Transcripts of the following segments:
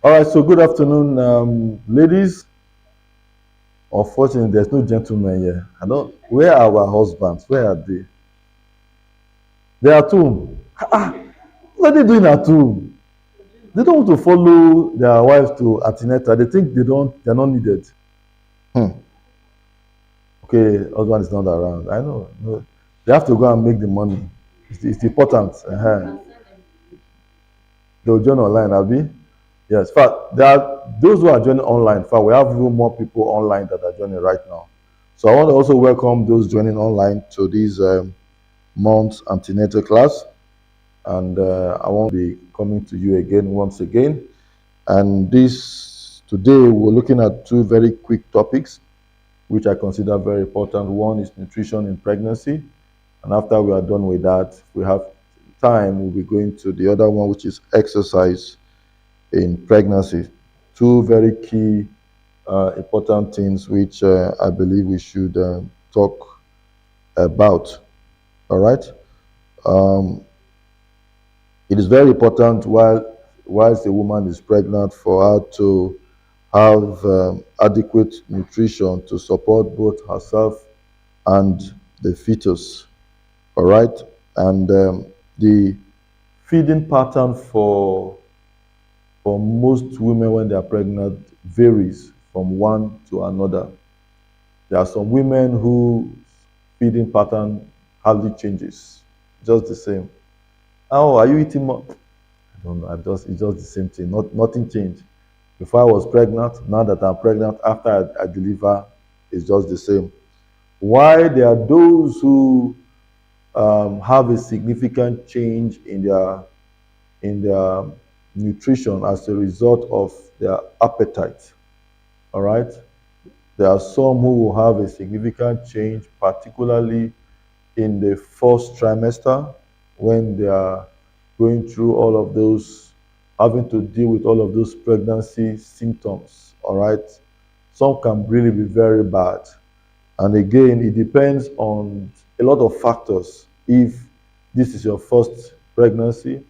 All right, so good afternoon, ladies. Unfortunately, there's no gentlemen here. I don't. Where are our husbands? Where are they? They are at home. What are they doing at home? They don't want to follow their wives to antenatal. They think they don't. They're not needed. Hmm. Okay, husband is not around. I know. No, they have to go and make the money. It's important. They'll join online, Abby. Yes, in fact, there are those who are joining online. In fact, we have even more people online that are joining right now. So I want to also welcome those joining online to this month's antenatal class, and I want to be coming to you again once again. And this today we're looking at two very quick topics, which I consider very important. One is nutrition in pregnancy, and after we are done with that, if we have time, we'll be going to the other one, which is exercise in pregnancy. Two very key, important things which I believe we should talk about. All right. Um, it is very important whilst a woman is pregnant for her to have adequate nutrition to support both herself and the fetus. All right. And the feeding pattern for most women when they are pregnant varies from one to another. There are some women whose feeding pattern hardly changes, just the same. Oh, are you eating more? I don't know. It's just the same thing. Nothing changed. Before I was pregnant, now that I'm pregnant, after I deliver, it's just the same. Why there are those who have a significant change in their nutrition as a result of their appetite. All right. There are some who will have a significant change, particularly in the first trimester when they are going through all of those, having to deal with all of those pregnancy symptoms. All right. Some can really be very bad. And again, it depends on a lot of factors. If this is your first pregnancy,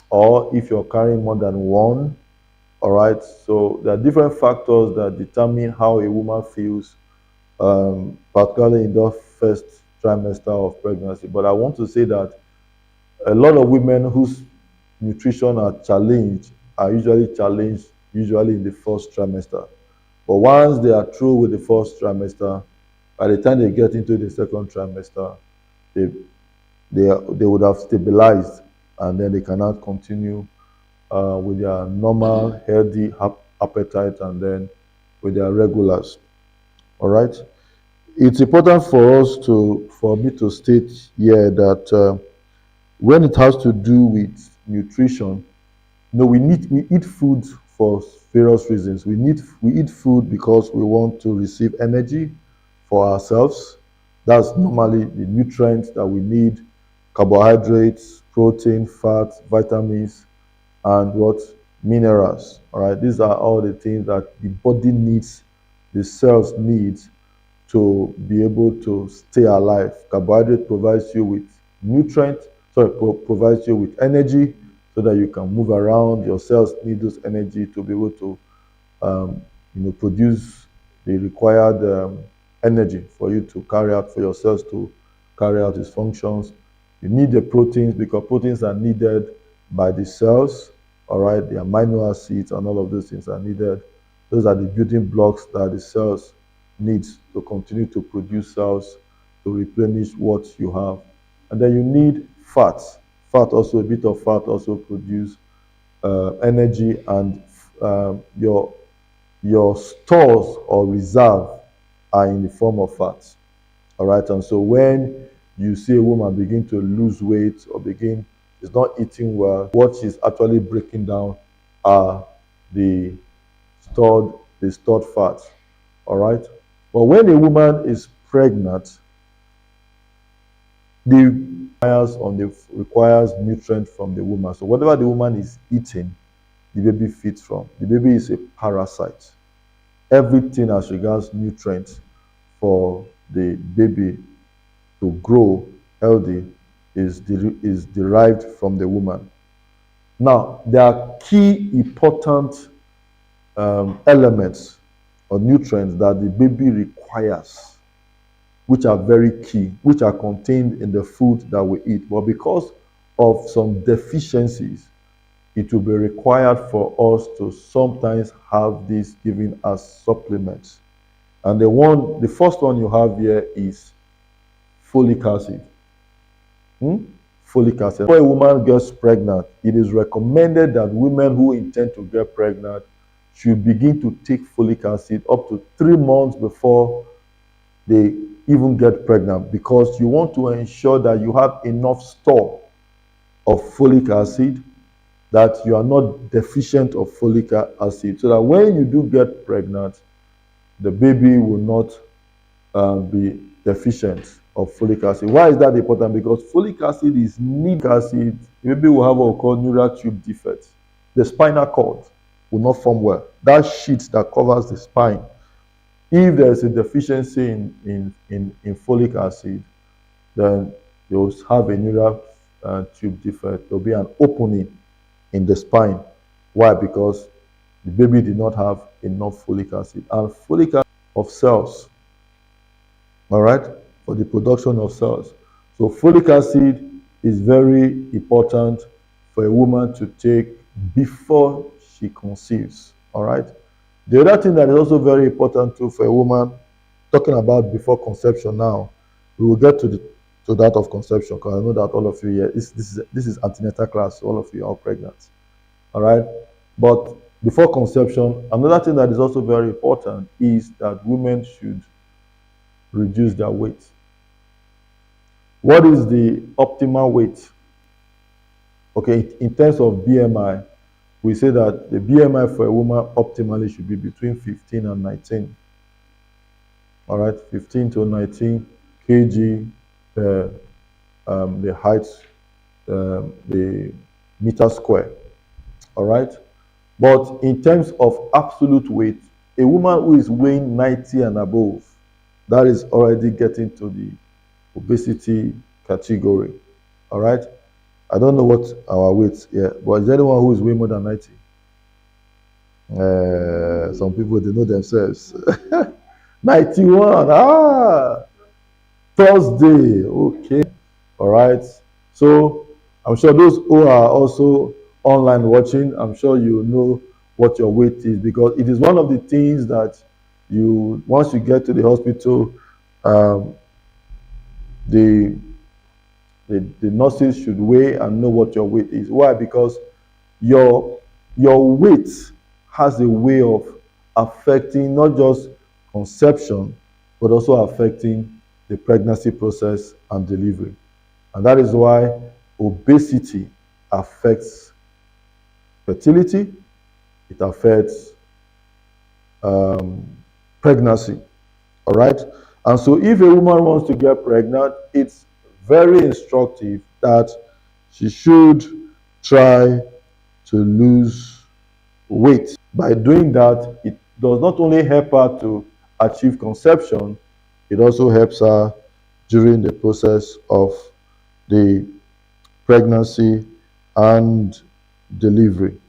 or if you're carrying more than one. All right. So there are different factors that determine how a woman feels, particularly in the first trimester of pregnancy. But I want to say that a lot of women whose nutrition are challenged are usually challenged usually in the first trimester. But once they are through with the first trimester, by the time they get into the second trimester, they they would have stabilized, and then they cannot continue with their normal healthy appetite, and then with their regulars. All right. It's important for me to state here that when it has to do with nutrition, we eat food for various reasons. We eat food because we want to receive energy for ourselves. That's normally the nutrients that we need: carbohydrates, protein, fats, vitamins, and what minerals. All right, these are all the things that the body needs, the cells need to be able to stay alive. Carbohydrate provides you with nutrients, provides you with energy so that you can move around. Your cells need this energy to be able to, produce the required energy for you to carry out, for your cells to carry out its functions. You need the proteins because proteins are needed by the cells. All right, the amino acids and all of those things are needed. Those are the building blocks that the cells needs to continue to produce cells to replenish what you have. And then you need fats. A bit of fat also produce energy, and your stores or reserve are in the form of fats. All right. And so when you see a woman begin to lose weight or is not eating well, what she's actually breaking down are the stored fats. All right. But when a woman is pregnant, the requires nutrient from the woman. So whatever the woman is eating, the baby feeds from. The baby is a parasite. Everything as regards nutrients for the baby to grow healthy is derived from the woman. Now, there are key important elements or nutrients that the baby requires, which are very key, which are contained in the food that we eat. But because of some deficiencies, it will be required for us to sometimes have this given as supplements. And the first one you have here is folic acid. Hmm? Folic acid. Before a woman gets pregnant, it is recommended that women who intend to get pregnant should begin to take folic acid up to 3 months before they even get pregnant, because you want to ensure that you have enough store of folic acid, that you are not deficient of folic acid, so that when you do get pregnant, the baby will not be deficient of folic acid. Why is that important? Because folic acid is needed. Acid, the baby will have what we call neural tube defect. The spinal cord will not form well. That sheet that covers the spine, if there is a deficiency in folic acid, then they will have a neural tube defect. There will be an opening in the spine. Why? Because the baby did not have enough folic acid. And folic acid of cells, all right, for the production of cells. So folic acid is very important for a woman to take before she conceives, all right. The other thing that is also very important too for a woman, talking about before conception now, we will get to that of conception, because I know that all of you here, this is antenatal class, so all of you are pregnant, all right. But before conception, another thing that is also very important is that women should reduce their weight. What is the optimal weight? Okay, in terms of BMI, we say that the BMI for a woman optimally should be between 15 and 19. All right, 15 to 19 kg per the height, the meter square. All right, but in terms of absolute weight, a woman who is weighing 90 and above, that is already getting to the obesity category. All right, I don't know what our weight here, but is there anyone who is weighing more than 90? Some people, they know themselves. 91. Thursday. Okay. All right. So I'm sure those who are also online watching, I'm sure you know what your weight is, because it is one of the things that you, once you get to the hospital, um, the, the nurses should weigh and know what your weight is. Why? Because your weight has a way of affecting not just conception, but also affecting the pregnancy process and delivery. And that is why obesity affects fertility, it affects pregnancy. All right. And so if a woman wants to get pregnant, it's very instructive that she should try to lose weight. By doing that, it does not only help her to achieve conception, it also helps her during the process of the pregnancy and delivery.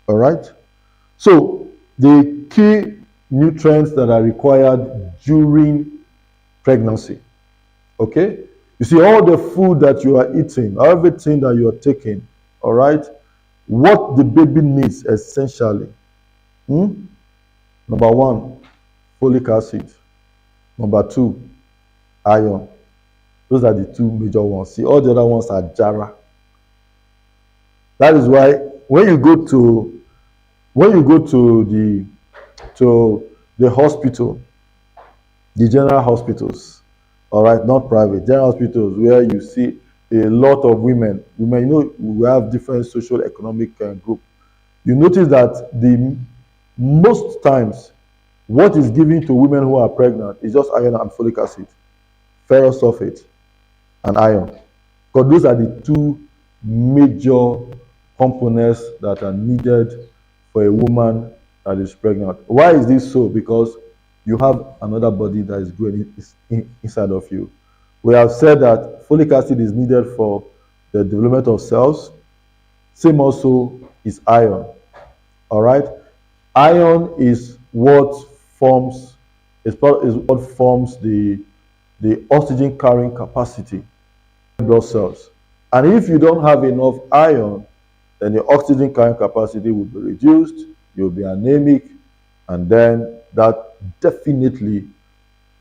All right. So the key nutrients that are required during pregnancy. Okay. You see, all the food that you are eating, everything that you are taking, all right, what the baby needs essentially. Number one, folic acid. Number two, iron. Those are the two major ones. See, all the other ones are jara. That is why when you go to the hospital, the general hospitals, all right, not private, general hospitals, where you see a lot of women, you know, we have different social economic group. You notice that the most times what is given to women who are pregnant is just iron and folic acid, ferrous sulfate, and iron. Because those are the two major components that are needed for a woman that is pregnant. Why is this so? Because you have another body that is growing inside of you. We have said that folic acid is needed for the development of cells. Same also is iron. All right. Iron is what forms is what forms the oxygen carrying capacity of blood cells. And if you don't have enough iron, then your oxygen carrying capacity will be reduced, you'll be anemic, and then that definitely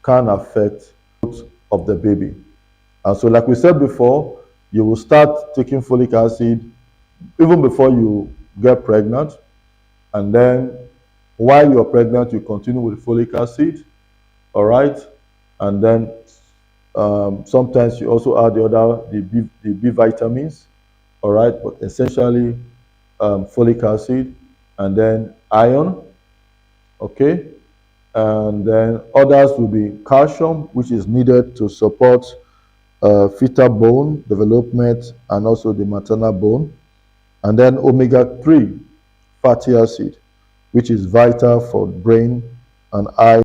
can affect growth of the baby. And so, like we said before, you will start taking folic acid even before you get pregnant. And then while you're pregnant, you continue with folic acid. All right. And then sometimes you also add the B vitamins. All right. But essentially, folic acid and then iron. Okay. And then others will be calcium, which is needed to support fetal bone development and also the maternal bone. And then omega 3 fatty acid, which is vital for brain and eye